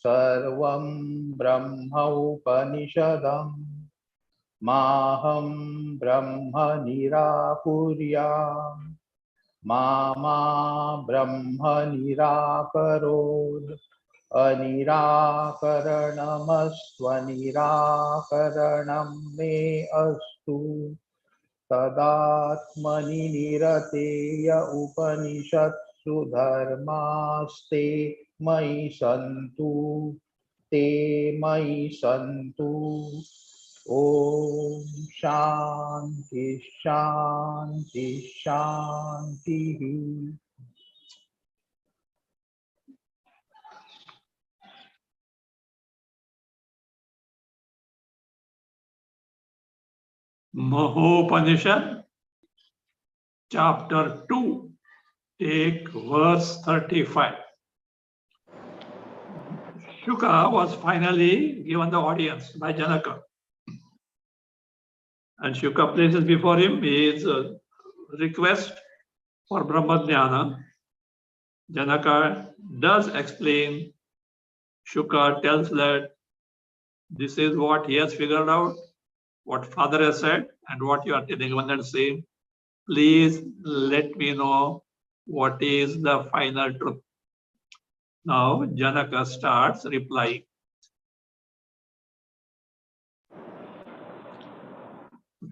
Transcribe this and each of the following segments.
सर्वं ब्रह्मोपनिषदम् माहं ब्रह्म निराकुर्याम् मा ब्रह्म निराकरोत् अनिराकरणमस्त्वनिराकरणं मे अस्तु तदात्मनि निरतेय उपनिषत्सु धर्मास्ते मयि सन्तु ते मयि सन्तु ओम शांति शांति शांति। Mahopanisad, chapter 2, take verse 35. Shuka was finally given the audience by Janaka. And Shuka places before him his request for Brahmadhyana. Janaka does explain. Shuka tells that this is what he has figured out, what father has said, and what you are telling one and saying. Please let me know what is the final truth. Now Janaka starts replying.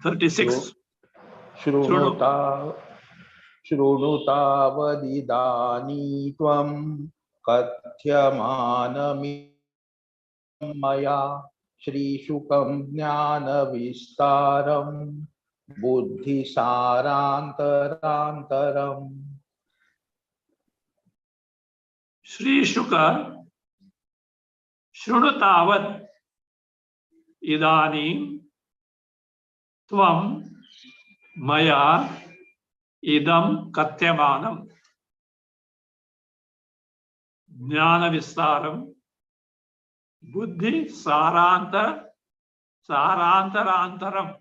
36. शृणुतावदिदानी त्वं कथ्यमानमि मया श्रीशुकं ज्ञानविस्तारं बुद्धिसारान्तरान्तरम्. Shri Shuka, Shrunutavad Idanim Tvam Maya Idam Katyamanam Jnana Vistaram Buddhi Sarantarantaram.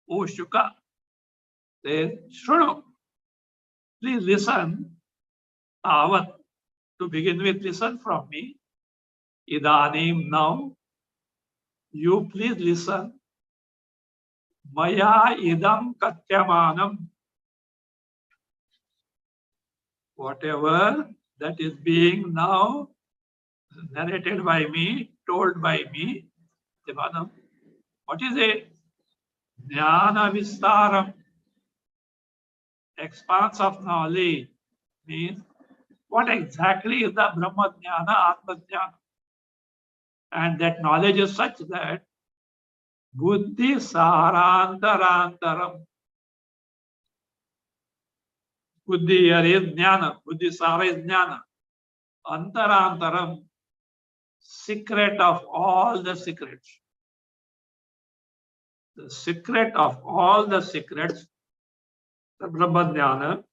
O Shuka says, Shrunu, please listen. Avat, to begin with, listen from me. Idanim, now. You please listen. Maya idam katyamanam. Whatever that is being now narrated by me, told by me, what is it? Jnana vistaram. Expanse of knowledge means what exactly is the Brahma Jnana, Atma Jnana? And that knowledge is such that Buddhi Sarantarantaram. Buddhi here is Jnana. Buddhi Sara is Jnana. Antarantaram, secret of all the secrets. The secret of all the secrets, the Brahma Jnana.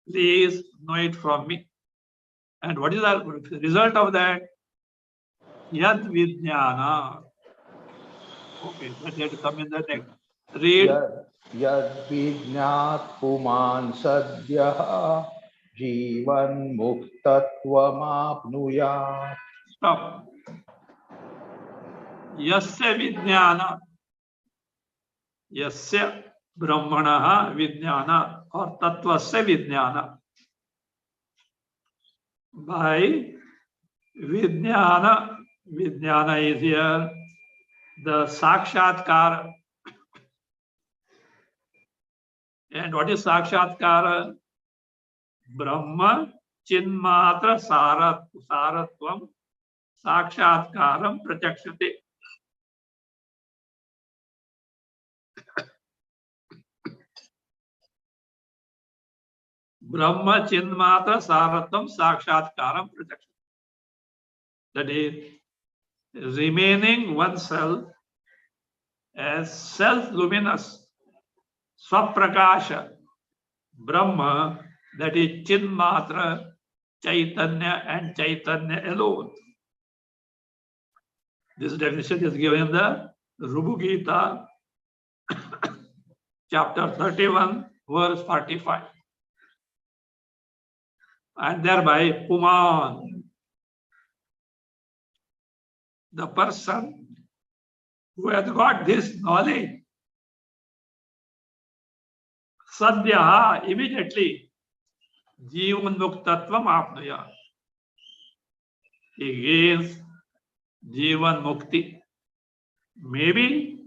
Please know it from me. And what is the result of that? Yad Vijnana. Okay, that has to come in the next. Read. Yad Vijnat Puman Sadyah Jivan Muktatvam Apnuyat. Stop. Yasya Vijnana. Yasya Brahmanaha Vijnana or Tattvasya Vijnana. By Vijnana, Vijnana is here the Sakshatkara. And what is Sakshatkara? Brahma Chinmatra Saratvam Sakshatkaram Pratyakshate. Brahma Chinmatra Saratvam Sakshatkaram Pratyakshate. That is, remaining oneself as self-luminous, Swaprakasha, Brahma, that is Chinmatra, Chaitanya and Chaitanya alone. This definition is given in the Rubu Gita, chapter 31, verse 45. and thereby Puman, the person who has got this knowledge, Sadhya, immediately, Jivan Muktatvam Apnuya. He gains Jivan Mukti. Maybe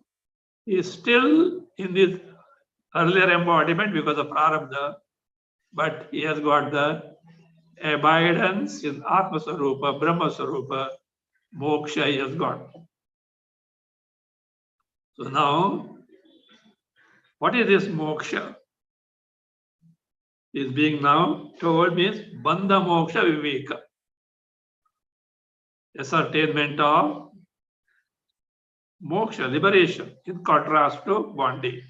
he is still in this earlier embodiment because of Prarabdha, but he has got the abidance in Atma Sarupa, Brahma Sarupa, moksha he has got. So now, what is this moksha? Is being now told means bandha moksha viveka, ascertainment of moksha, liberation, in contrast to bondage.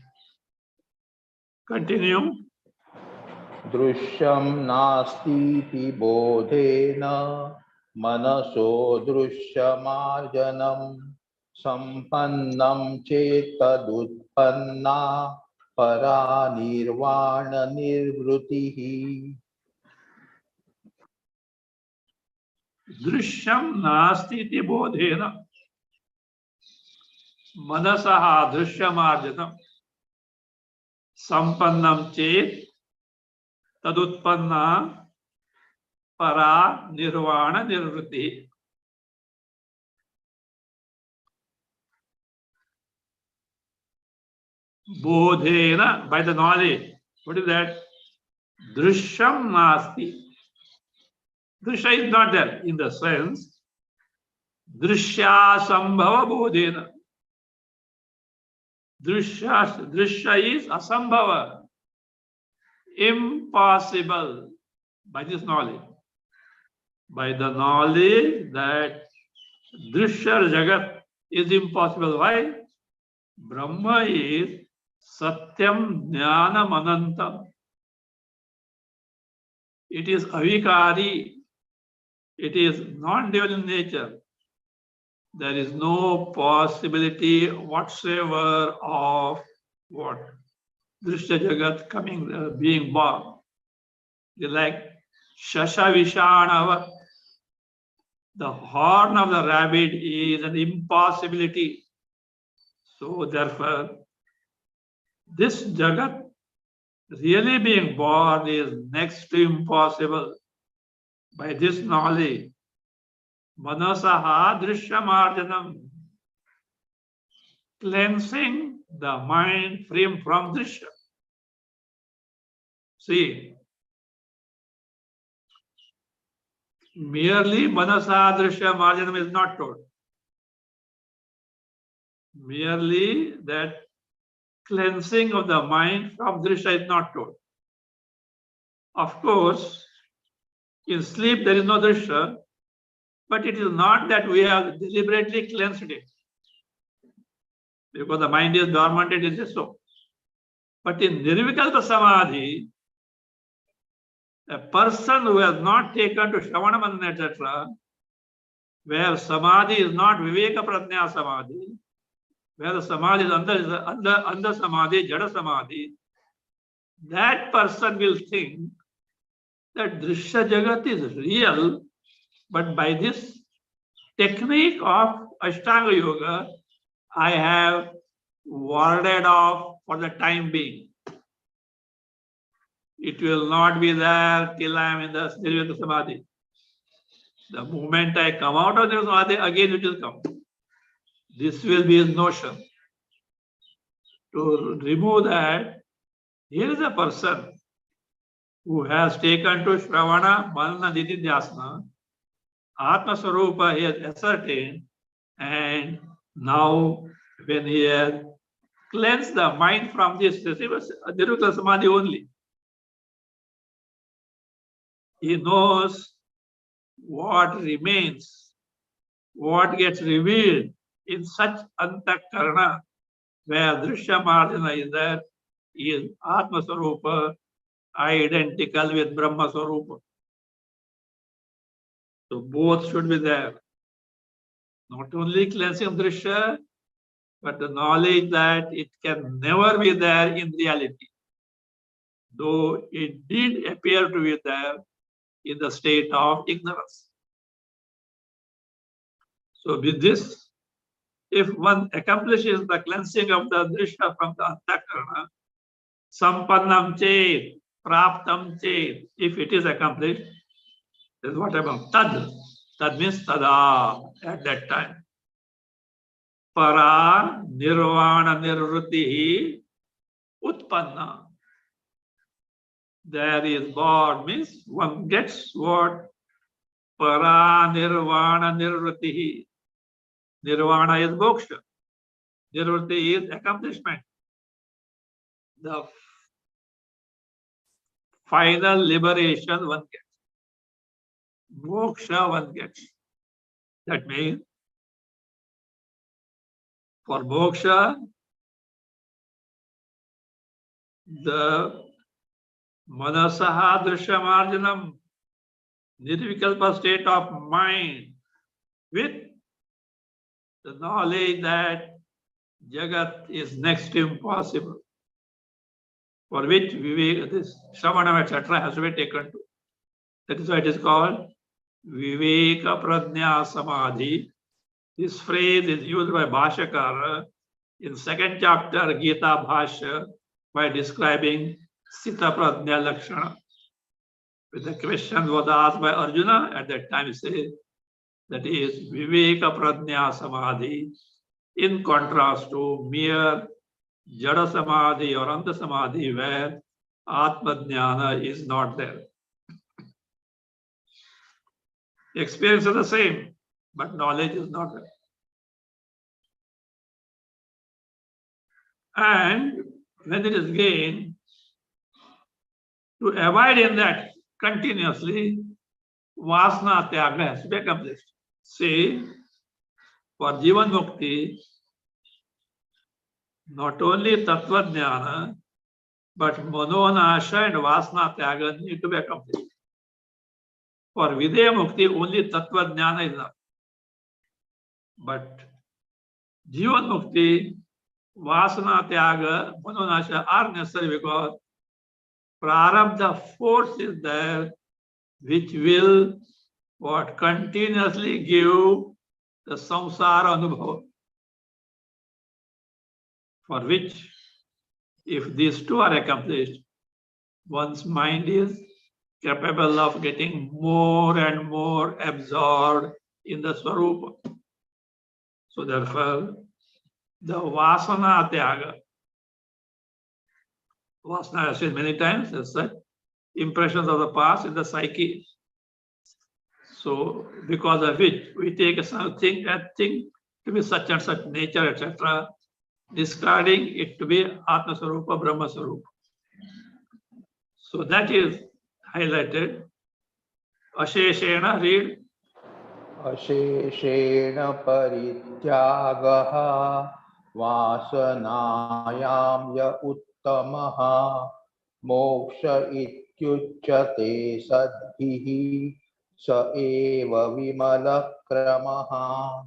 Continue. दृश्यं नास्तीति बोधेन मनसो दृश्यमार्जनं सम्पन्नं चेत् तदुत्पन्ना परा निर्वाण निर्वृतिः Drishyam nasti iti bodhena manasaha drishyamarjanam sampannam chet tadutpanna para nirvana nirvritti. Bodhena, by the knowledge. What is that? Drishyam nasti. Drishya is not there in the sense drishya sambhava bodhena. Drishya is asambhava, impossible by this knowledge. By the knowledge that drishya jagat is impossible. Why? Brahma is satyam jnanam anantam. It is avikari. It is non-dual in nature. There is no possibility whatsoever of what? Drishya Jagat coming, being born. It's like Shasha Vishanava. The horn of the rabbit is an impossibility. So therefore, this Jagat really being born is next to impossible. By this knowledge, Manasaha Drishyamarjanam, cleansing the mind from Drishya. See, merely Manasaha Drishyamarjanam is not told. Merely that cleansing of the mind from Drishya is not told. Of course, in sleep there is no Drishya, but it is not that we have deliberately cleansed it. Because the mind is dormant, it is just so. But in Nirvikalpa Samadhi, a person who has not taken to Shravana Manana, etc., where Samadhi is not Viveka Prajna Samadhi, where the Samadhi is under Samadhi, Jada Samadhi, that person will think that Drishya Jagat is real, but by this technique of Ashtanga Yoga, I have warded off for the time being. It will not be there till I am in the Nirvana Samadhi. The moment I come out of Nirvana Samadhi, again it will come. This will be his notion. To remove that, here is a person who has taken to Shravana, Manana, Nididhyasana, Atma Sarupa he has ascertained, and now when he has cleansed the mind from this Nirvana Samadhi only, he knows what remains, what gets revealed in such antakarana, where Drishya Marjana is there, is Atma Sarupa identical with Brahma Sarupa. So both should be there. Not only cleansing Drishya, but the knowledge that it can never be there in reality. Though it did appear to be there in the state of ignorance. So with this, if one accomplishes the cleansing of the drishya from the antakarana, sampannam chet, praptam chet, if it is accomplished, then what about tad? Tad means tada, at that time. Para nirvana nirvritti utpanna. There is God means one gets what? Para nirvana nirvritti. Nirvana is moksha. Nirvritti is accomplishment. The final liberation one gets. Moksha one gets. That means for moksha, the manasaha drishyamarjanam, nirvikalpa state of mind with the knowledge that Jagat is next to impossible, for which this Shravanam, etc. has to be taken to. That is why it is called Viveka Pradnya Samadhi. This phrase is used by Bhashakara in second chapter Gita Bhashya by describing Sita Pradnya Lakshana. When the question was asked by Arjuna, at that time he said that is Viveka Pradnya Samadhi, in contrast to mere Jada Samadhi or Anta Samadhi, where Atma Jnana is not there. The experience is the same, but knowledge is not there. And when it is gained, to abide in that continuously, Vasana Tyaga has to be accomplished. See, for Jivan Mukti, not only Tattva Jnana, but Manonasha and Vasana Tyaga need to be accomplished. For Videya Mukti, only Tattva Jnana is enough. But Jivan Mukti, Vasana Tyaga, Manonasha are necessary because Prarabdha force is there which will what continuously give the samsara anubhava, for which if these two are accomplished, one's mind is capable of getting more and more absorbed in the Swarupa. So therefore, the Vasana Tyaga, Vasana, I have said many times, as such impressions of the past in the psyche. So because of which we take something, that thing to be such and such nature, etc., discarding it to be Atma Swarupa, Brahma Swarupa. So that is highlighted. Asheshena, read. Asheshena parityagaha vasanayam ya uttamaha moksha ityuchyate sadhihi sa eva vimala kramaha.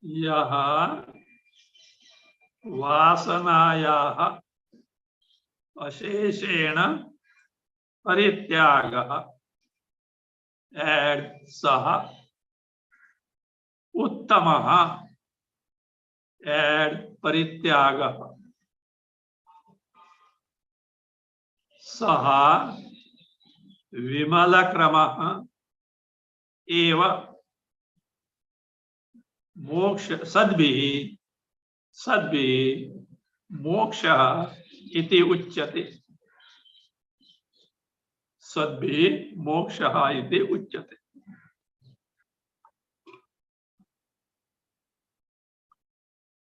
Yaha Vasanayaha Asheshena Parityagaha and Saha Uttamaha and Parityagaha Saha Vimalakramaha Eva Moksha Sadbhi Moksha iti uchyate. Sadbhi moksha iti uchyate.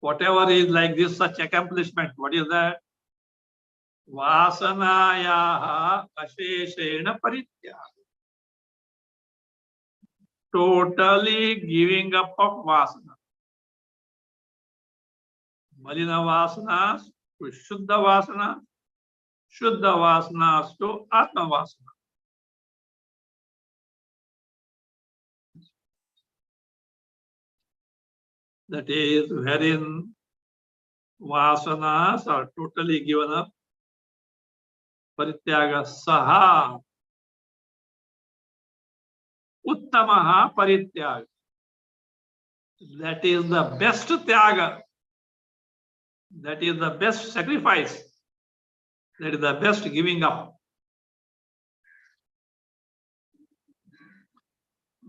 Whatever is like this, such accomplishment, what is that? Vasanayaha asheshena parityaga. Totally giving up of vasana. Malina vasanas to Shuddha vasana, Shuddha vasanas to Atma vasana. that is wherein vasanas are totally given up. Parityaga saha uttamaha parityaga. That is the best tyaga. That is the best sacrifice. That is the best giving up.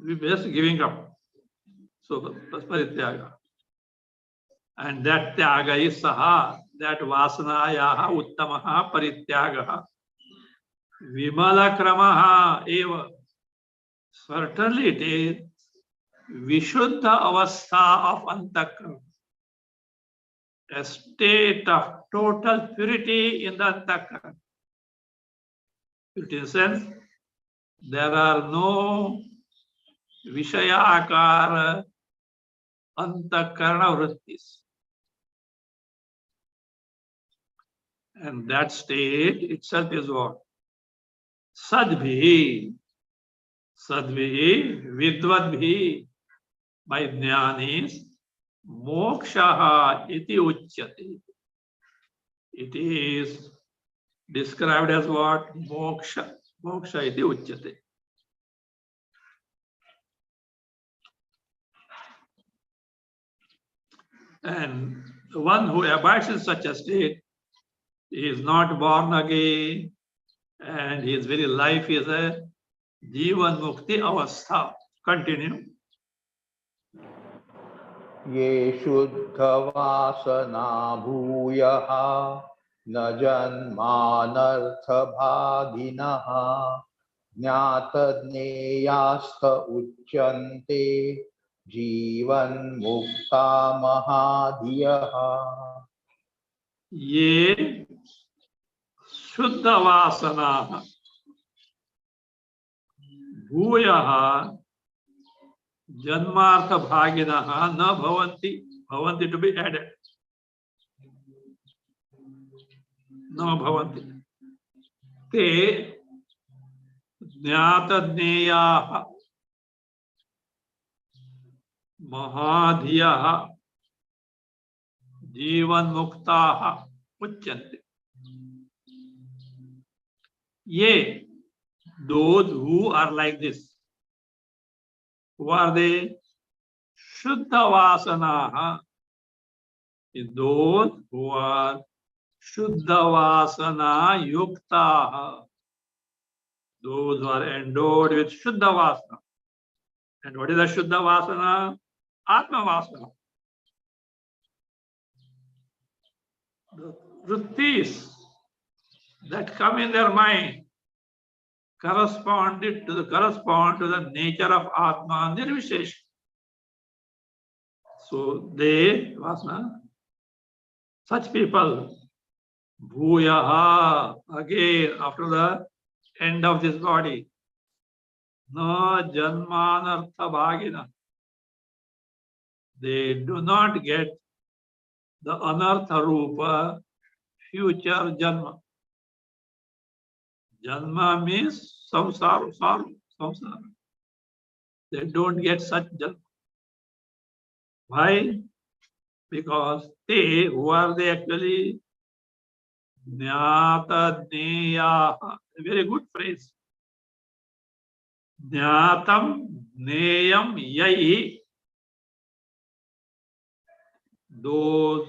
The best giving up. So parityaga. And that tyaga is saha. That vasanayaha uttamaha parityagaha. Vimala kramaha eva. Certainly it is Vishuddha avastha of antakarana. A state of total purity in the antakarana. In sense, there are no Vishayakara antakarana vrittis. And that state itself is what? Sadbhi. Sadbhi, vidvadbhi. By jnanis, mokshaha iti uchyate. It is described as what? Moksha. Moksha iti uchyate. And the one who abides in such a state is not born again, and his very life is a Jivan Mukti Avastha. Continue. ये शुद्धवासना भूयः न जन्मानर्थभागिनः ज्ञातज्ञेयास्थ उच्यन्ते जीवन्मुक्ता महाधियः ये शुद्ध वासना भूयः जन्मार्थ भागिनः न भवन्ति. Bhavanti to be added. No bhavanti. Te ज्ञातज्ञेयाः महाधियाः जीवन्मुक्ताः उच्यन्ते. Ye, those who are like this. Who are they? Shuddha vasanaha. Those who are Shuddha vasana yuktaha. Those who are endowed with Shuddha vasana. And what is the Shuddha vasana? Atma vasana. The vrittis that come in their mind correspond to the nature of Atma Nirvishesh. So they, vasana, such people, bhuyaha, again after the end of this body, no janmanartha bhagina. They do not get the anartha rupa future janma. Janma means samsara, samsara. They don't get such janma. Why? Because they, who are they actually? Jnata jneya. A very good phrase. Jnatam jneyam yai. Those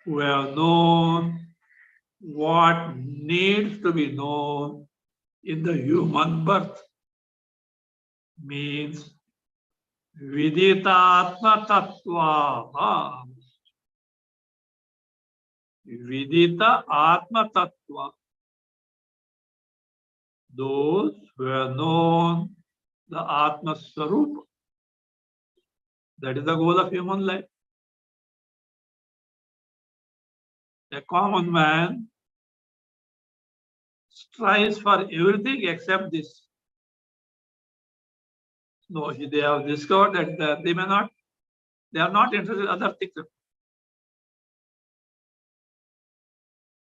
who have known what needs to be known in the human birth means Viditatma tattva. Vidita atma tattva. Those who have known the Atma Swarupa. That is the goal of human life. A common man strives for everything except this. No, they have discovered that they are not interested in other things.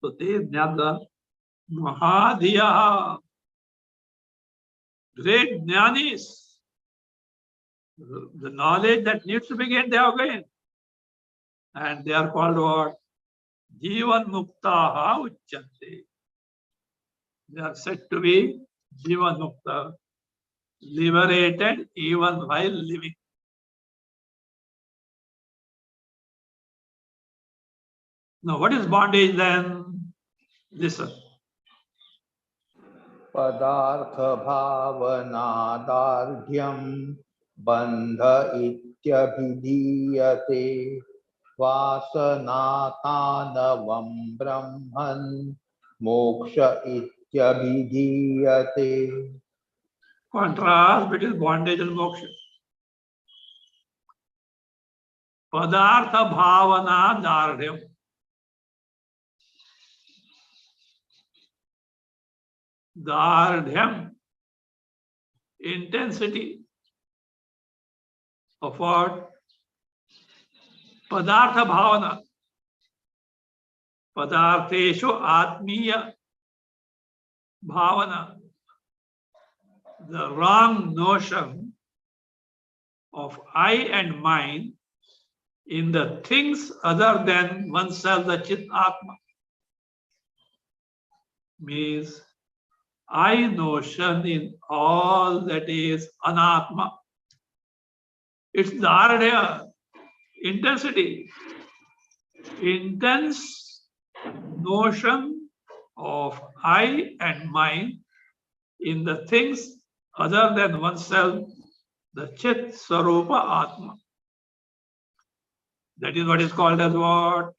So they jnana mahadhiyaha, great jnanis. The knowledge that needs to be gained, they have gained. and they are called what? Jivan Muktaha Uchyante. They are said to be Jivan Mukta, liberated even while living. Now, what is bondage then? Listen. Padartha bhavanadardhyam bandha ityabhidhiyate vasanatanavam brahman moksha ityabhidhiyate. Contrast between bondage and moksha. Padartha bhavana dardhyam. Dardhyam, intensity of what? Padartha bhavana. Padartheshu atmiya bhavana. The wrong notion of I and mine in the things other than oneself, the Chit Atma. Means I notion in all that is Anatma. It's the ardha, intensity, intense notion of I and mine in the things other than oneself, the Chit Swarupa Atma. That is what is called as what?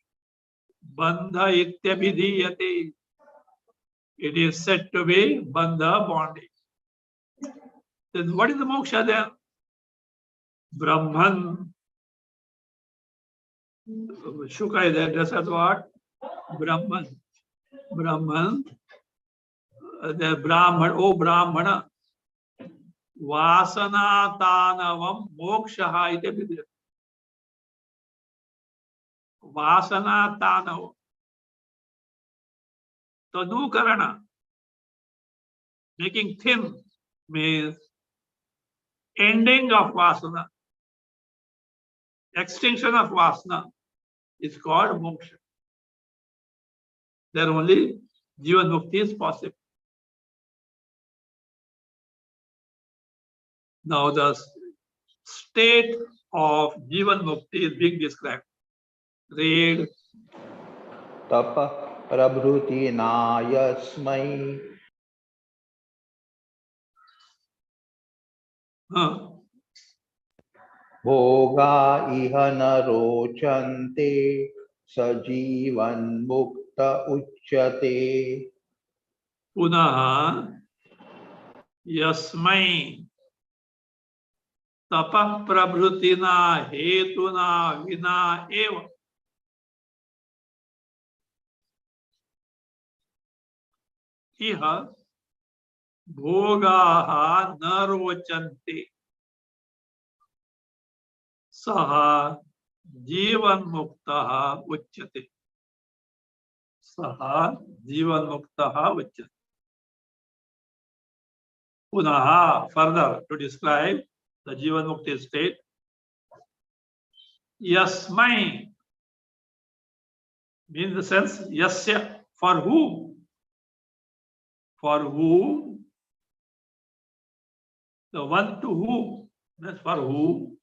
Bandha ityabhidhiyate. It is said to be bandha, bondage. Then what is the moksha then? Brahman. Shuka is addressed as what? Brahman. Brahman. The Brahman, O Brahmana. Vasana tanavam moksha ite vidya. Vasana tanavam. Tadukarana. Making thin means ending of vasana. Extinction of vasana is called moksha. There only Jivan Mukti is possible. Now the state of Jivan Mukti is being described. Read. Tapa prabhuti nayasmai bhoga iha narochante sajivan mukta uchyate. Punaha yasmai tapah prabhutina hetuna vina eva iha bhogaha narocante saha jivan muktaha uchyate. Saha jivan muktaha uchyate. Punaha, further to describe the Jivan Mukti state. Yasmai means the sense yasya, for whom? For whom? The one to whom? That's for whom?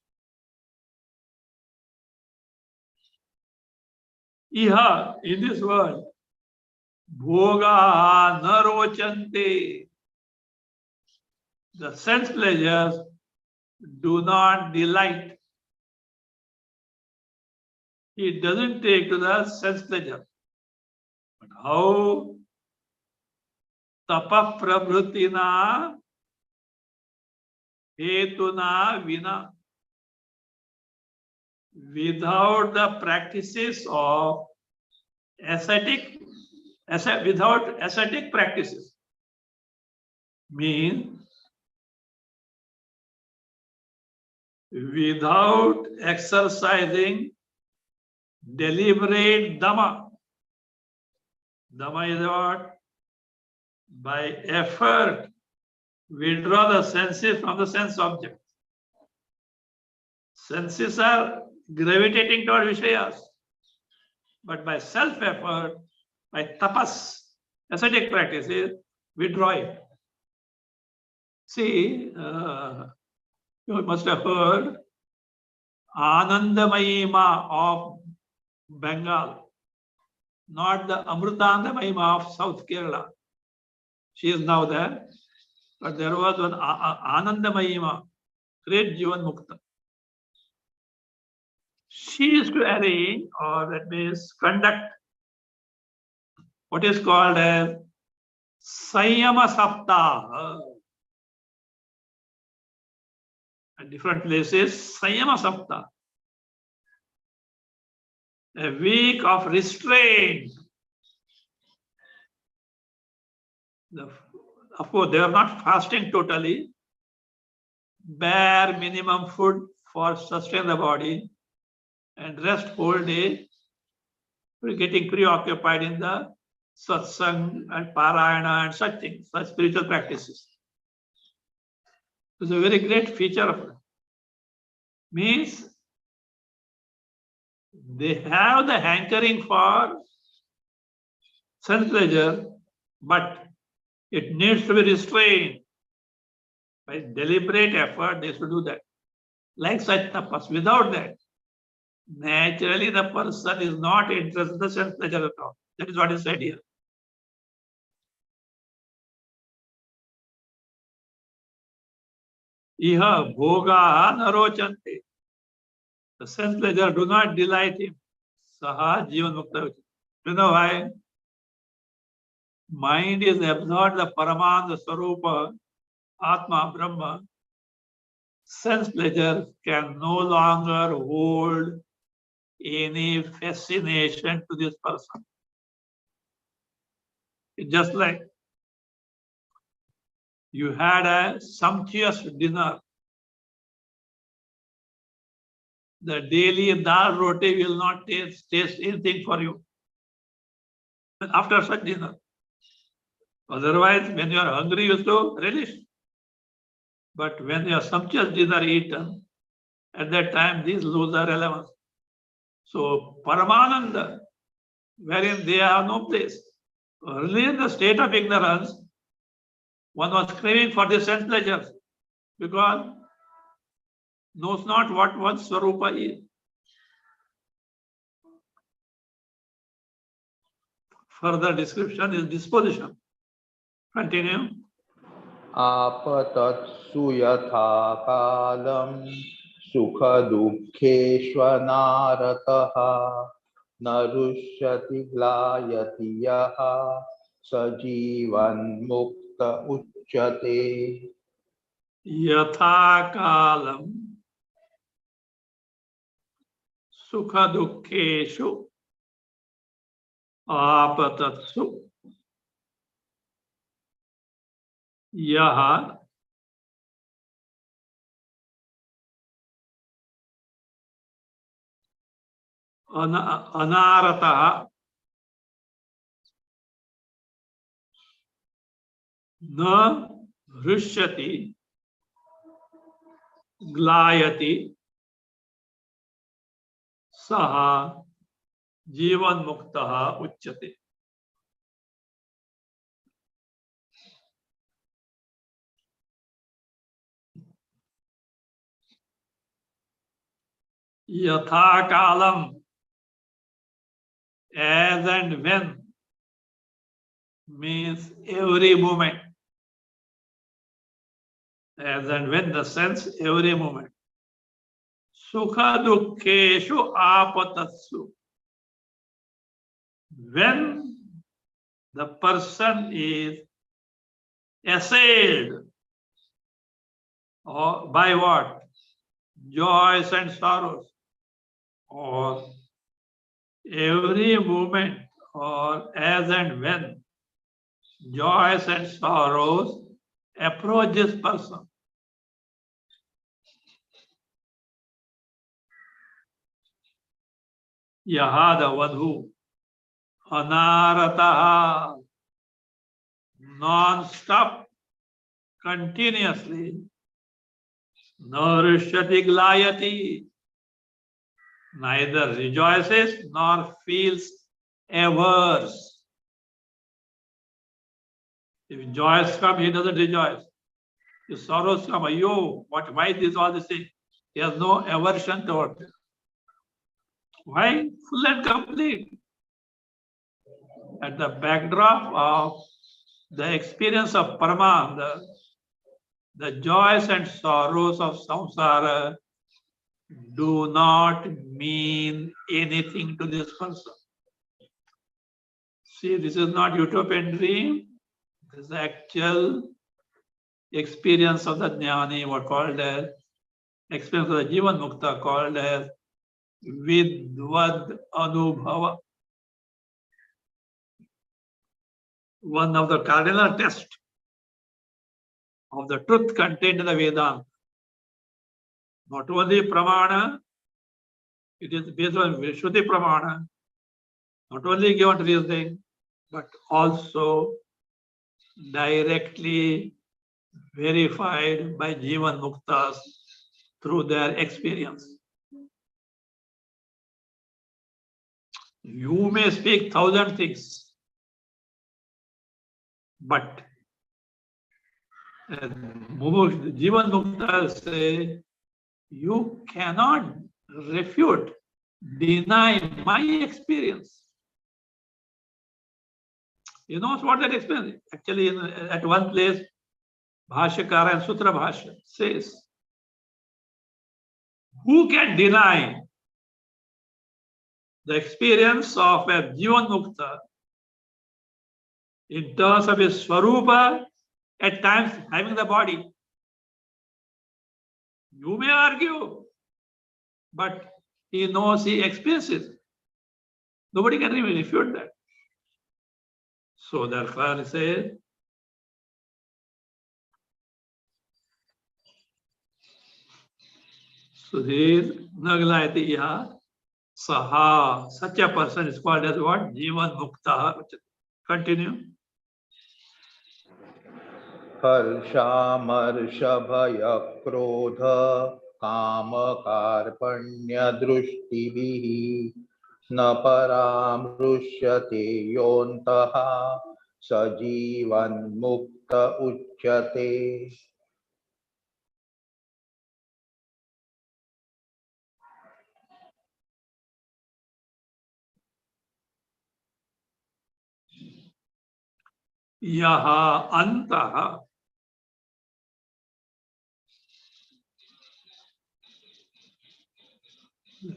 Iha, in this world, bhoga narochante. The sense pleasures do not delight. It doesn't take to the sense pleasure. But how? Tapa prabhutina hetuna vina. Without the practices of without ascetic practices. Means without exercising deliberate dhamma. Dhamma is what? By effort, withdraw the senses from the sense object. Senses are gravitating toward Vishayas. but by self-effort, by tapas, ascetic practices, withdraw it. See, you must have heard Anandamayima of Bengal, not the Amrutandamayima of South Kerala. She is now there, but there was one Anandamayima, great Jivan Mukta. She used to arrange, or that means conduct, what is called as Sanyama Saptaha. At different places, Sanyama Saptaha. A week of restraint. Of course, they are not fasting totally. Bare minimum food for sustain the body and rest whole day. We're getting preoccupied in the satsang and parayana and such things, such spiritual practices. It's a very great feature of it. Means they have the hankering for sense pleasure, but it needs to be restrained. By deliberate effort, they should do that. Like such tapas. Without that, naturally the person is not interested in the sense pleasure at all. That is what is said here. Iha bhoga narocante. The sense pleasure do not delight him. Saha jivan mukta. You know why? Mind is absorbed the Paramanda Swarupa, Atma, Brahma. Sense pleasure can no longer hold any fascination to this person. It's just like you had a sumptuous dinner. The daily dal roti will not taste anything for you after such dinner. Otherwise, when you are hungry, you still relish. But when your sumptuous dinner eaten, at that time, these lose their relevance. So, Paramananda, wherein they have no place. Early in the state of ignorance, one was craving for the sense pleasures because knows not what one's Swarupa is. Further description is disposition. Continue. आपतत्सु यथा कालं सुखदुःखेष्वनारतः न रुष्यति ग्लायति यः स जीवन्मुक्त उच्यते Yatha kalam sukha dukkheshu apatatsu yaha anarataha na rishyati glayati saha jivan muktaha uchyate. Yatha kalam, as and when, means every moment. As and when the sense, every moment. Sukha dukkheshu apatatsu. When the person is assailed or by what? Joys and sorrows, or every moment, or as and when joys and sorrows approach this person. Yaha, the one who anarataha, non-stop, continuously, narishyati glayati, neither rejoices nor feels averse. If joys come, he doesn't rejoice. If sorrows come, why this all this thing? He has no aversion toward it. Why? Full and complete. At the backdrop of the experience of Parama, the joys and sorrows of samsara do not mean anything to this person. See, this is not utopian dream. This is the actual experience of the jnani, what called as experience of the Jivan Mukta, called as Vidvad Anubhava. One of the cardinal tests of the truth contained in the Vedanta. Not only Pramana, it is based on Vishruti Pramana, not only given reasoning, but also directly verified by Jivan Muktas through their experience. You may speak 1,000 things, but Jivan Muktas say, you cannot refute, deny my experience. You know what that experience? Actually, at one place, Bhashyakara and Sutra Bhashya says, who can deny the experience of a Jivan Mukta in terms of his Swarupa, at times having the body? You may argue, but he knows, he experiences. Nobody can even refute that. So therefore, he says, Sudhir Naglayati Iha Saha. Such a person is called as what? Jivan Mukta. Continue. हर्षामर्षभय क्रोध काम कार्पण्य दृष्टिभिः न परामृश्यते योऽन्तः सजीवन्मुक्त उच्यते. Yaha Antaha.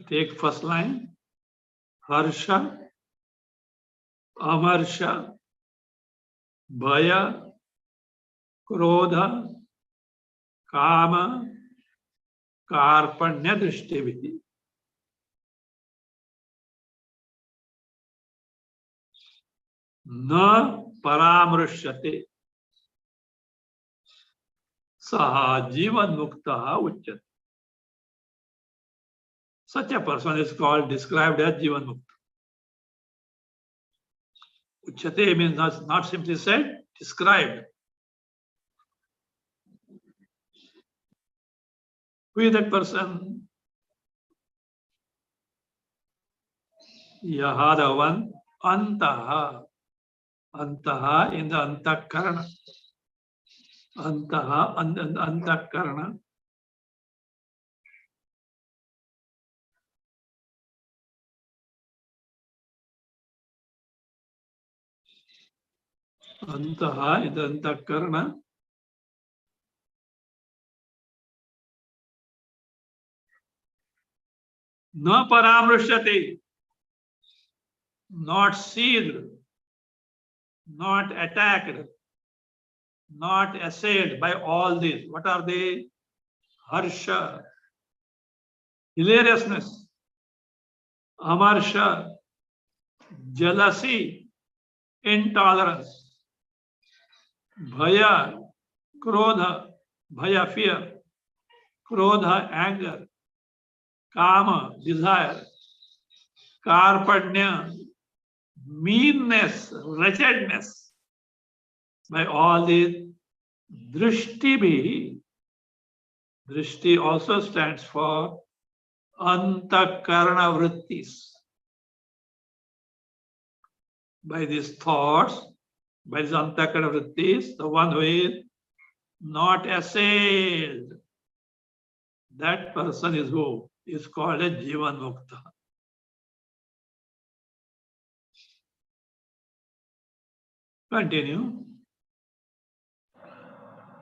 Take first line. Harsha, Amarsha, Bhaya, Krodha, Kama, Karpanya Drishtividhi. Na Paramrishyate. Saha Jivan Mukta Uchyate. Such a person is called, described as Jivan Mukta. Uchyate means not simply said, described. Who is that person? Yaha, the one, Antaha. Antaha in the Antakarana. Antaha, Antakarana. Antaha in the Antakarana. Na paramrishyate. Not sealed, not attacked, not assailed by all these. What are they? Harsha, hilariousness. Amarsha, jealousy, intolerance. Bhaya, krodha, bhaya, fear. Krodha, anger. Kama, desire. Karpanya, meanness, wretchedness. By all these, drishti bhi. Drishti also stands for antakarana vrittis. By these thoughts, by these antakarana vrittis, the one who is not assailed, that person is who is called a Jivan Mukta. Continue.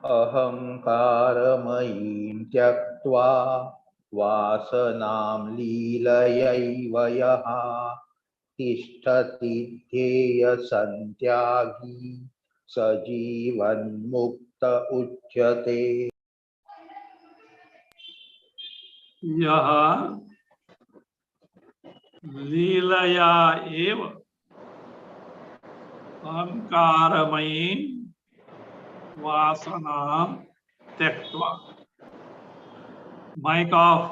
अहङ्कारमयीं त्यक्त्वा वासनां लीलयैव यः तिष्ठति ध्येयसन्त्यागी स जीवन्मुक्त उच्यते। यः लीलया एव अहंकारमयीं वासनां त्यक्त्वा. Mic off.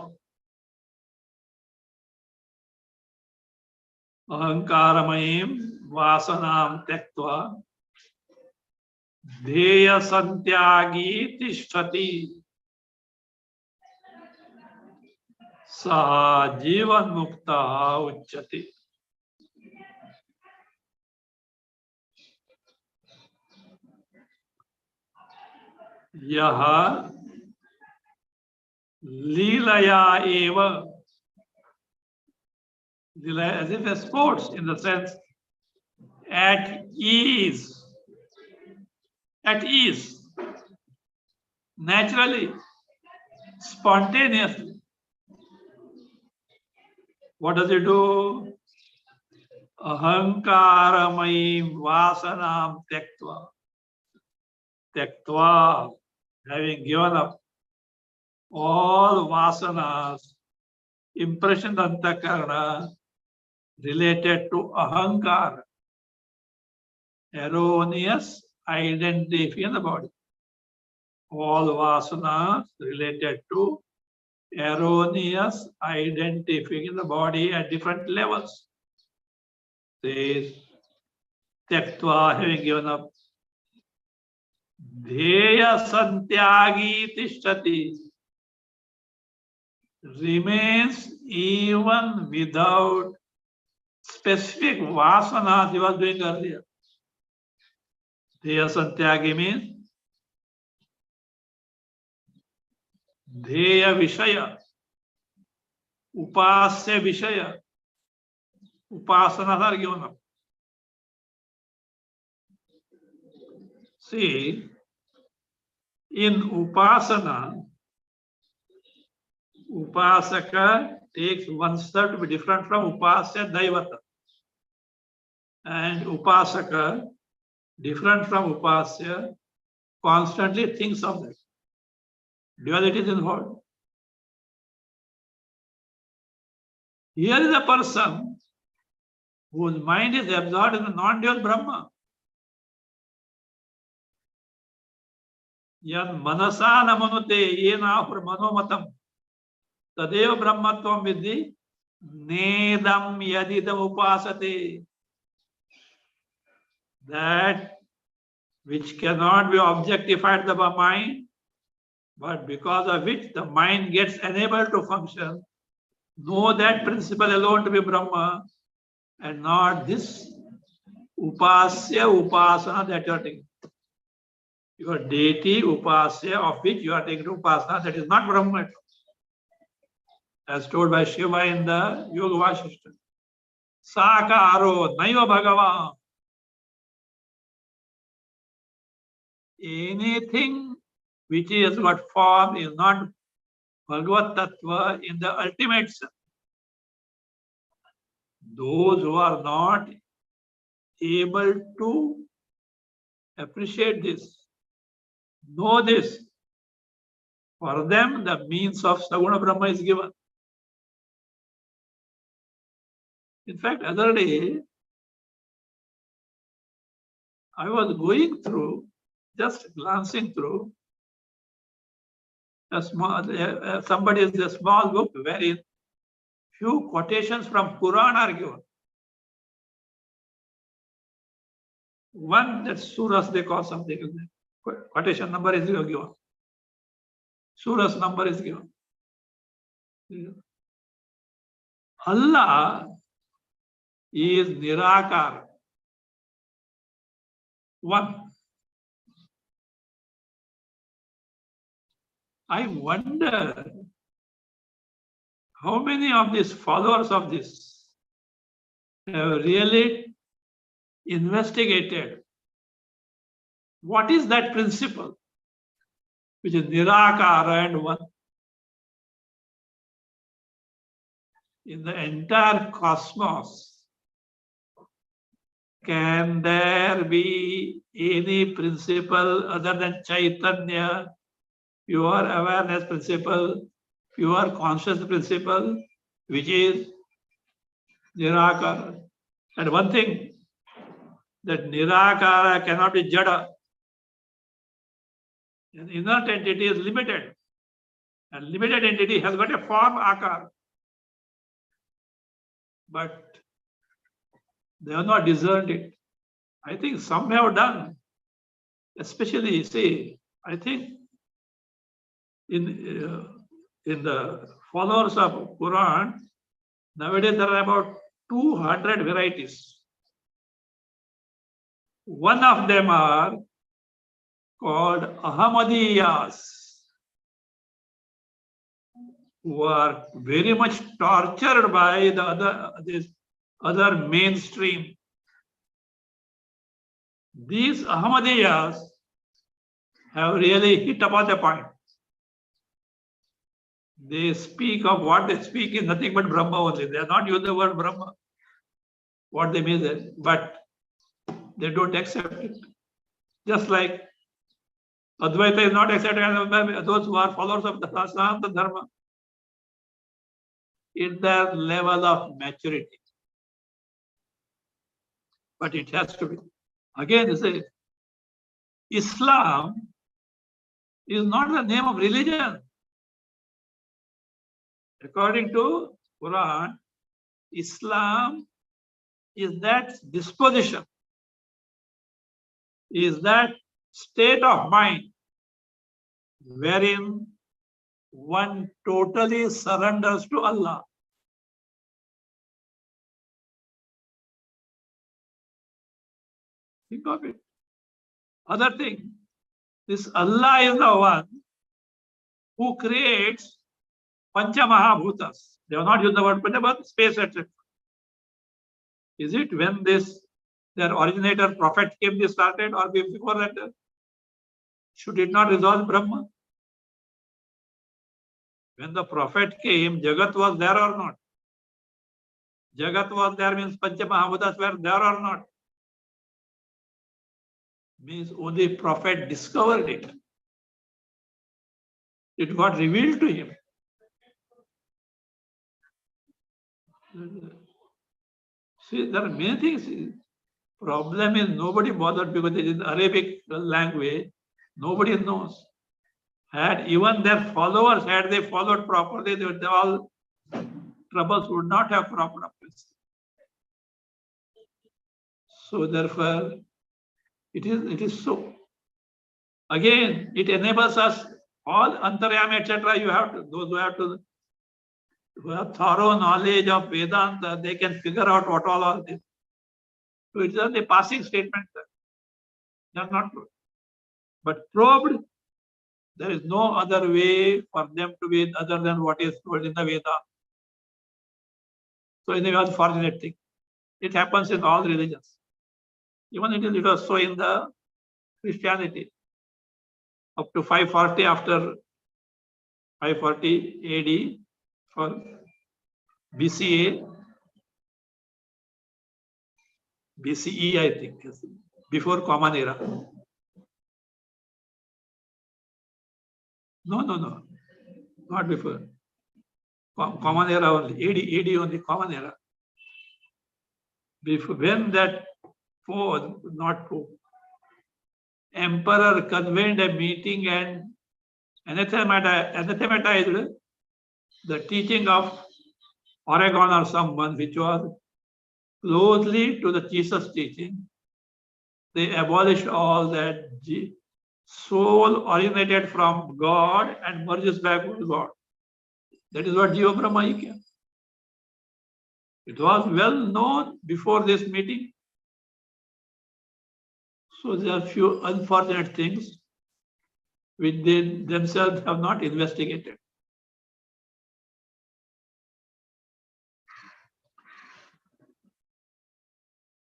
अहंकारमयीं वासनां त्यक्त्वा ध्येयसन्त्यागी तिष्ठति सः जीवन्मुक्तः उच्यते. यः लीलया एव, as if a sports, in the sense at ease, naturally, spontaneously. What does it do? Ahankaramai vasanam tyaktva, having given up all vasanas, impression antakarana related to ahankara, erroneous identity in the body. All vasanas related to erroneous identity in the body at different levels. Says, tyaktva, having given up, dheya santyagi tishtati, remains even without specific vasanas he was doing earlier. Dheya santyagi means dheya vishaya, upasya vishaya, upasanas are given up. See, in upasana, upasaka takes oneself to be different from upasya daivata, and upasaka different from upasya constantly thinks of that. Duality is involved. Here is a person whose mind is absorbed in the non-dual Brahma. Yan manasa namanute yena manomatam tadeva brahmatvam vidhi nedam yadidam upasate. That which cannot be objectified by the mind, but because of which the mind gets enabled to function, know that principle alone to be Brahma, and not this upasana that you are taking. Your deity, upasya, of which you are taking upasana, that is not Brahma. As told by Shiva in the Yoga Vasishta. Sakaro naiva bhagavan. Anything which has got form is not Bhagavat Tattva in the ultimate sense. Those who are not able to appreciate this, know this, for them the means of Saguna Brahma is given. In fact, other day, I was going through, just glancing through, a small, somebody is a small book wherein few quotations from Quran are given. One, that surahs they call something, quotation number is given. Surahs number is given. Allah is Nirakar. One. I wonder how many of these followers of this have really investigated what is that principle which is Nirakara and one. In the entire cosmos, can there be any principle other than Chaitanya, pure awareness principle, pure conscious principle, which is Nirakara? And one thing, that Nirakara cannot be Jada. An inert entity is limited. And limited entity has got a form, Akar. But they have not discerned it. I think some have done. Especially, see, I think in the followers of Quran, nowadays there are about 200 varieties. One of them are called Ahmadiyas, who are very much tortured by this other mainstream. These Ahmadiyas have really hit upon the point. They speak of what they speak is nothing but Brahma only. They are not using the word Brahma. What they mean is, but they don't accept it. Just like Advaita is not accepted by those who are followers of the Sanatana Dharma. It's their level of maturity. But it has to be. Again, you say, Islam is not the name of religion. According to Quran, Islam is that disposition, is that state of mind wherein one totally surrenders to Allah. Think of it. Other thing, this Allah is the one who creates Pancha Mahabhutas. They have not used the word Pancha, but space, etc. Is it when their originator prophet came, they started, or before that? Should it not resolve Brahma? When the prophet came, Jagat was there or not? Jagat was there means Pancha Mahabhutas were there or not? Means only prophet discovered it. It got revealed to him. See, there are many things. Problem is nobody bothered because it is Arabic language. Nobody knows. Had even their followers, had they followed properly, they all troubles would not have cropped up. So therefore, it is so. Again, it enables us all Antaryami, etc. You have to, those who have thorough knowledge of Vedanta, they can figure out what all this. So it's just a passing statement. They are not true. But probed, there is no other way for them to be other than what is told in the Veda. So it's a unfortunate thing. It happens in all religions. Even it was so in the Christianity. Up to 540 after 540 AD for BCE, I think, before Common Era. No, not before. Common Era only, AD only, Common Era. Before, when that emperor convened a meeting and anathematized the teaching of Oregon or someone which was closely to the Jesus teaching. They abolished all that. Soul originated from God and merges back with God. That is what Jiva Brahma Ikya. It was well known before this meeting. So there are few unfortunate things which they themselves have not investigated.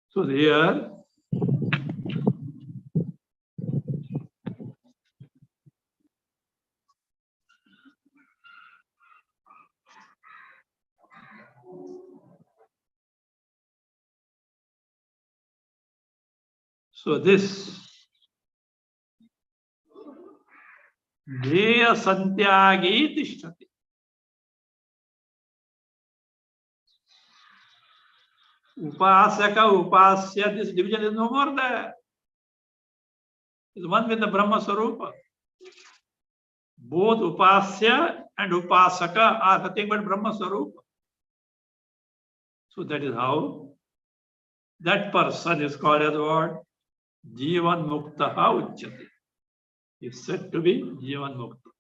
So here, so this Dheya Santyagi Tishtati. Upasaka, Upasya, this division is no more there. It's one with the Brahma Sarupa. Both Upasya and Upasaka are nothing but Brahma Sarupa. So that is how that person is called as what? Jivan Muktaha Uchyati. Is said to be Jivan Mukta.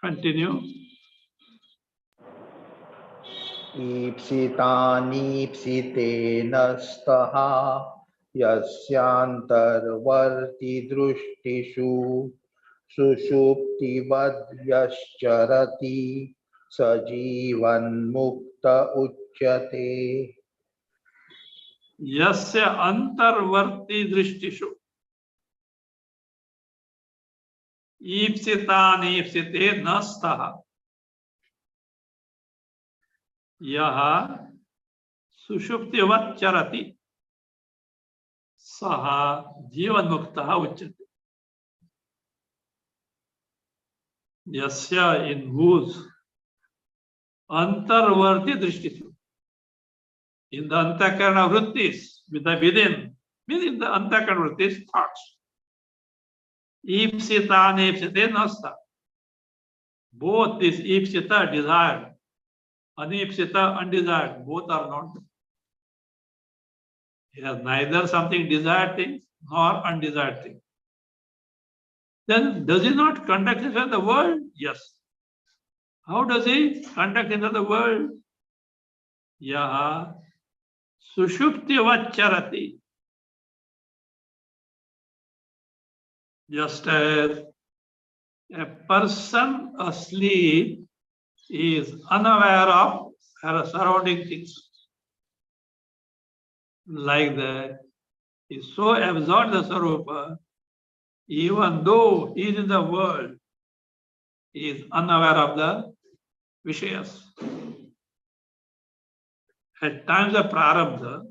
Continue. ईप्सितानीप्सितेन स्तः यस्यान्तर्वर्ति दृष्टिषु सुषुप्तिवद्यश्चरति स जीवन्मुक्त उच्यते. Yasya antarvarti drishtishu. Ipsitane nastaha. Yaha sushuptivat charati. Saha jivan muktaha uchyate. Yasya, in whose antarvarti drishtishu. In the antakarana vrittis, within the antakarana vrittis, thoughts. Ipsita and ipsite nasta. Both this ipsita, desired, anipsita, undesired, both are not. He has neither something desired thing nor undesired thing. Then does he not conduct himself in the world? Yes. How does he conduct himself in the world? Yaha sushupti vacharati. Just as a person asleep is unaware of her surrounding things. Like that, he is so absorbed in the Sarupa, even though he is in the world, he is unaware of the Vishayas. At times of Prarabdha,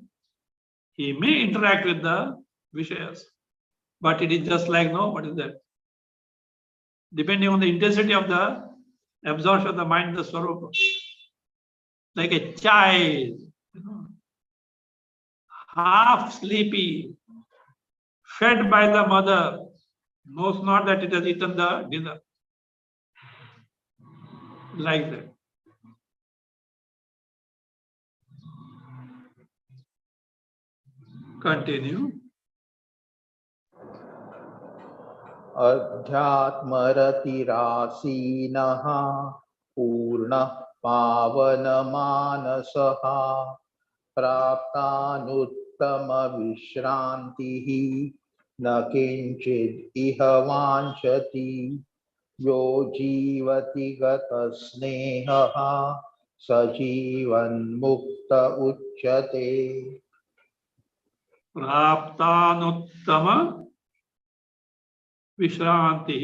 he may interact with the Vishayas, but it is just like, no, what is that? Depending on the intensity of the absorption of the mind, the Swarupa. Like a child, half sleepy, fed by the mother, knows not that it has eaten the dinner. Like that. Continue. अध्यात्मरतिरासीनः पूर्णः पावनमानसः प्राप्तानुत्तमविश्रान्तिः न किञ्चिद् इह वाञ्छति यो जीवति गतस्नेहः स जीवन्मुक्त उच्यते. Praptanuttama Vishranti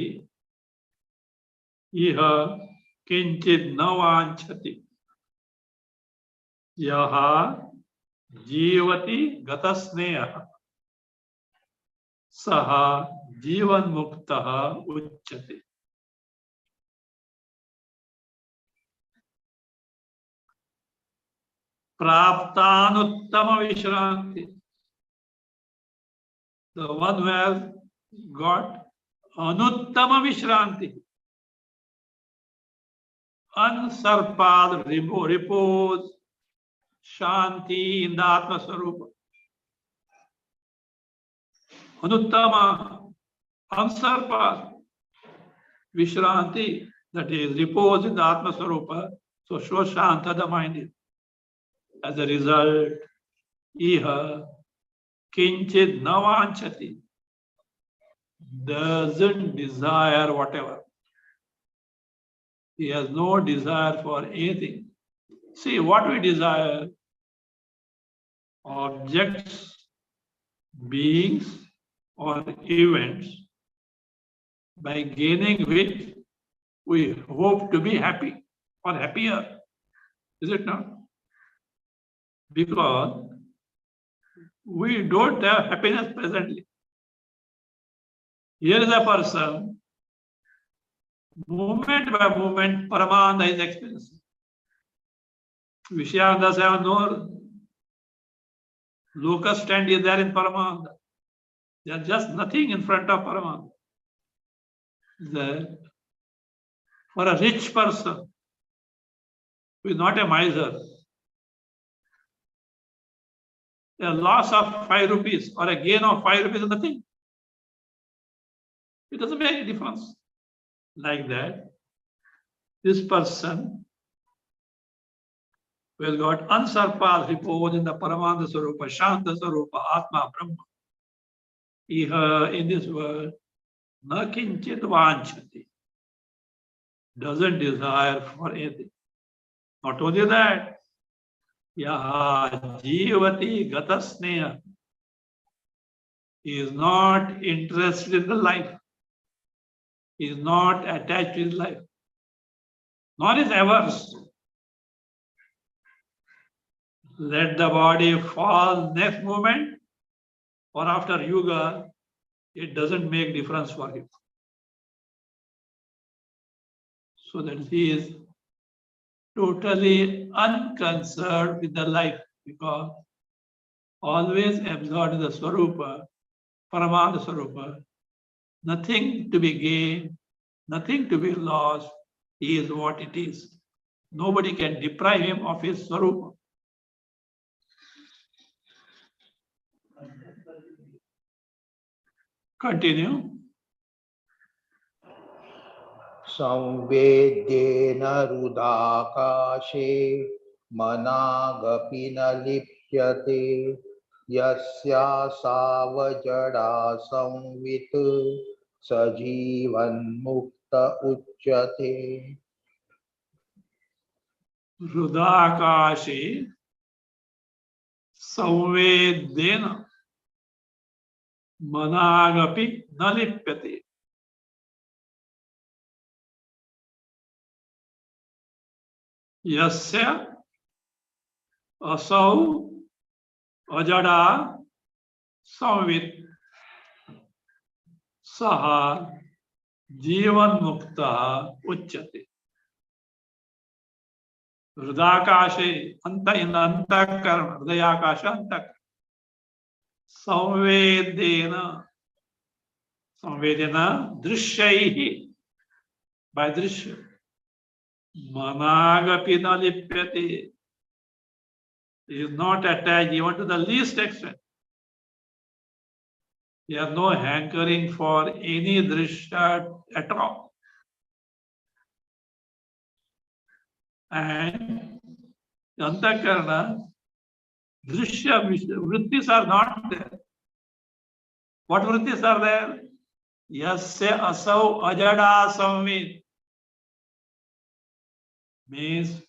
Iha Kinchid Navanchati Yaha Jivati Gatasneha Saha Jivan Muktaha Uchyate. Praptanuttama Vishranti. The one who has got Anuttama Vishranti, unsurpassed repose, Shanti in the Atma Swarupa. Anuttama, unsurpassed, Vishranti, that is repose in the Atma Swarupa. So Shanta, the mind is. As a result, iha kinchit navanchati, doesn't desire whatever. He has no desire for anything. See, what we desire, objects, beings, or events, by gaining which we hope to be happy or happier. Is it not? Because we don't have happiness presently. Here is a person, moment by moment, Paramananda is experiencing. Vishyandas have no locus stand is there in Paramananda. They are just nothing in front of Paramananda. That for a rich person who is not a miser, a loss of 5 rupees or a gain of 5 rupees is nothing. It doesn't make any difference. Like that, this person who has got unsurpassed repose in the Paramananda Sarupa, Shanta Sarupa, Atma, Brahma, iha in this world, na kinchit vanchati, doesn't desire for anything. Not only that, yaha jivati gatasneha, he is not interested in the life. He is not attached to his life, nor is averse. Let the body fall next moment or after yoga, it doesn't make difference for him. So that he is totally unconcerned with the life, because always absorbed in the Swarupa, Paramananda Swarupa, nothing to be gained, nothing to be lost. He is what it is. Nobody can deprive him of his Swarupa. Continue. संवेद्येन रुदाकाशे मनागपि न लिप्यते यस्यासावजडा संवित् स जीवन्मुक्त उच्यते Rudakashi Samvedena Managapi Nalipyate. Yasya Asau Ajada Samvit Saha Jivan Mukta Uchyate. Hridakashe Anta in Antakarma, Hridayakasha Antak. Samvedena Drishyaihi, by Drishya. Managapi Nalipyate. He is not attached even to the least extent. He has no hankering for any drishya at all. And Antakarna, drishya vrittis are not there. What vrittis are there? Yasya asau ajada samvit. Means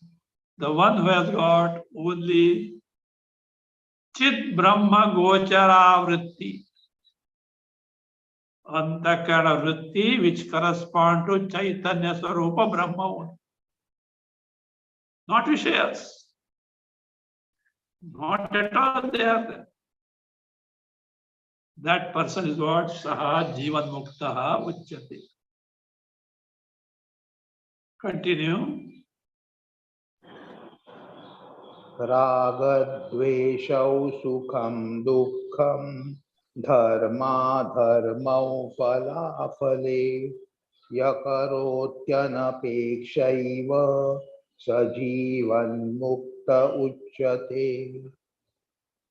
the one who has got only Chit Brahma Gochara Vritti. Antakarna Vritti, which correspond to Chaitanya Swarupa Brahma. Not Vishayas. Not at all they are there. That person is what? Saha Jivan Muktaha Uchyate. Continue. रागद्वेषौ सुखं दुःखं धर्माधर्मौ फलाफले यकरोत्यनपेक्षैव स जीवन्मुक्त उच्यते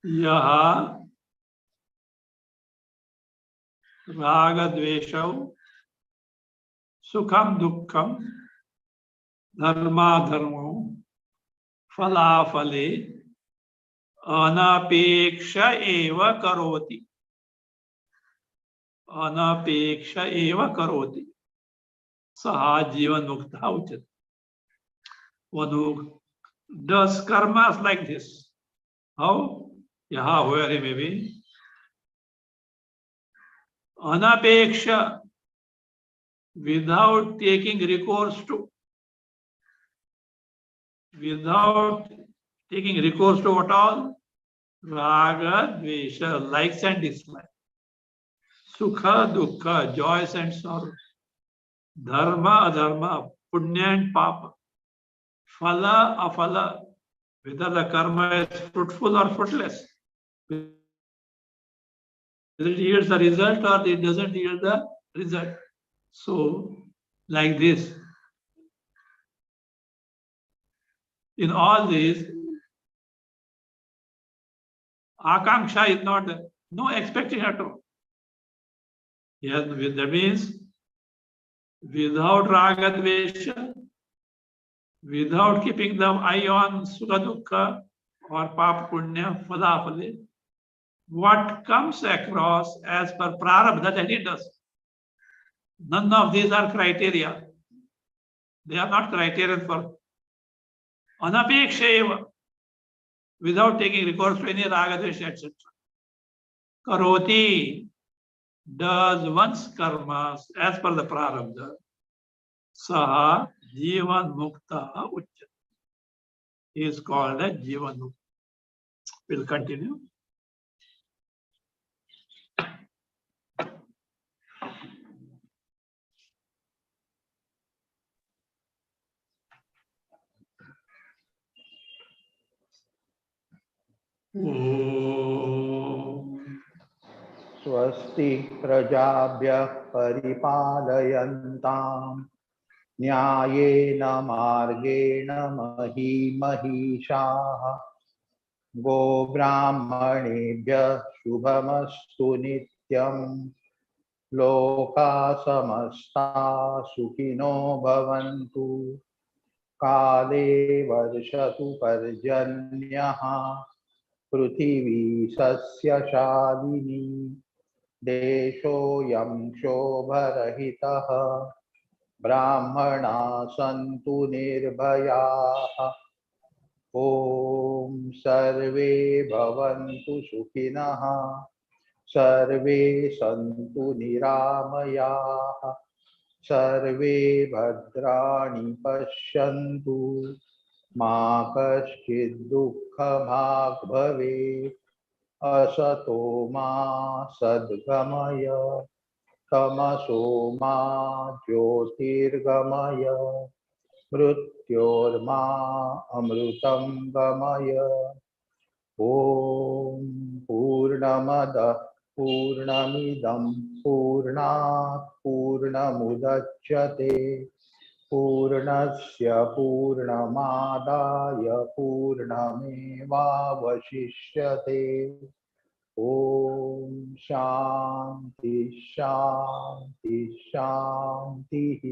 Yaha Ragadveshau Sukham Dukkham Dharma Dharmo Falafale अनपेक्ष एव करोति. अनपेक्ष एव करोति. सहा जीवन मुक्ता उच्यते. One who does karmas like this. How? Yaha, where he may be. Anapeksha, without taking recourse to. Without taking recourse to what all? Raga, Dvesha, likes and dislikes. Sukha, Dukkha, joys and sorrows. Dharma, Adharma, Punya and Papa. Phala, Aphala, whether the karma is fruitful or fruitless. Whether it yields the result or it doesn't yield the result. So, like this. In all this, Akanksha is not there. No expecting at all. Yes, that means without raga dvesha, without keeping the eye on sukha dukkha or papa punya phala phale, what comes across as per prarabdha that he does. None of these are criteria. They are not criterion for anapeksha, without taking recourse to any raga dvesha, etc. Karoti, does one's karmas as per the prarabdha. Saha Jivan Mukta Uchyate. He is called a Jivan Mukta. We'll continue. स्वस्ति प्रजाभ्यः परिपालयन्ताम् न्यायेन मार्गेण मही महिषाः गोब्राह्मणेभ्यः शुभमस्तु नित्यम् लोकाः समस्ताः सुखिनो भवन्तु काले वर्षतु पर्जन्यः पृथिवी सस्यशालिनी देशोऽयं क्षोभरहितः ब्राह्मणाः सन्तु निर्भयाः ॐ सर्वे भवन्तु सुखिनः सर्वे सन्तु निरामयाः सर्वे भद्राणि पश्यन्तु मा कश्चित् दुःखभाग् भवेत् असतो मा सद्गमय तमसो मा ज्योतिर्गमय मृत्योर्मा अमृतं गमय ॐ पूर्णमदः पूर्णमिदं पूर्णात् पूर्णमुदच्यते पूर्णस्य पूर्णमादाय पूर्णमेवावशिष्यते ॐ शान्ति शान्ति शान्तिः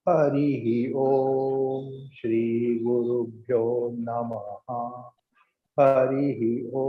हरिः ॐ श्रीगुरुभ्यो नमः हरिः ॐ